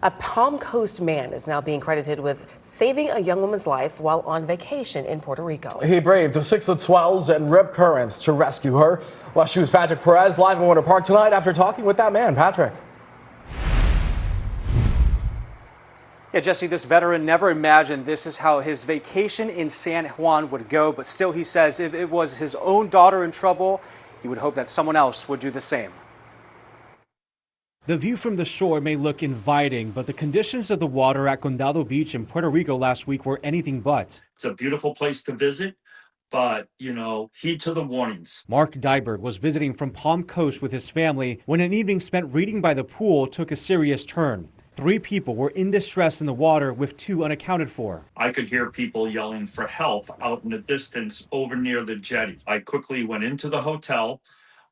A Palm Coast man is now being credited with saving a young woman's life while on vacation in Puerto Rico. He braved 6-foot swells and rip currents to rescue her. West 2's Patrick Perez live in Winter Park tonight after talking with that man. Patrick. Yeah, Jesse, this veteran never imagined this is how his vacation in San Juan would go, but still he says if it was his own daughter in trouble, he would hope that someone else would do the same. The view from the shore may look inviting, but the conditions of the water at Condado Beach in Puerto Rico last week were anything but. It's a beautiful place to visit, but, heed to the warnings. Mark Dyberg was visiting from Palm Coast with his family when an evening spent reading by the pool took a serious turn. 3 people were in distress in the water, with 2 unaccounted for. I could hear people yelling for help out in the distance over near the jetty. I quickly went into the hotel,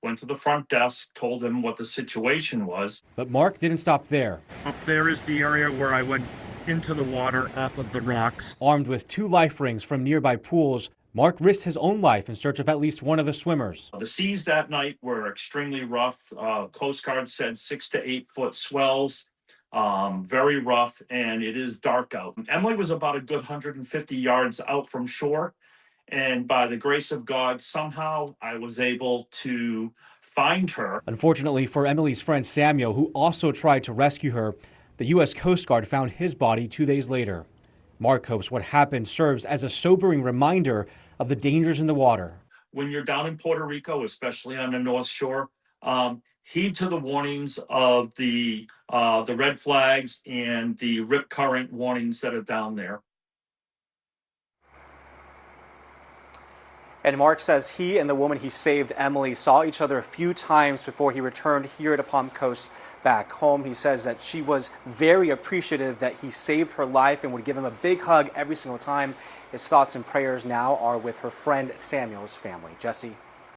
went to the front desk, told them what the situation was. But Mark didn't stop there. Up there is the area where I went into the water off of the rocks. Armed with 2 life rings from nearby pools, Mark risked his own life in search of at least one of the swimmers. The seas that night were extremely rough. Coast Guard said 6 to 8 foot swells. Very rough, and it is dark out. Emily was about a good 150 yards out from shore, and by the grace of God, somehow I was able to find her. Unfortunately for Emily's friend Samuel, who also tried to rescue her, the U.S. Coast Guard found his body 2 days later. Mark hopes what happened serves as a sobering reminder of the dangers in the water. When you're down in Puerto Rico, especially on the North Shore, heed to the warnings of the red flags and the rip current warnings that are down there. And Mark says he and the woman he saved, Emily, saw each other a few times before he returned here to Palm Coast back home. He says that she was very appreciative that he saved her life and would give him a big hug every single time. His thoughts and prayers now are with her friend Samuel's family. Jesse.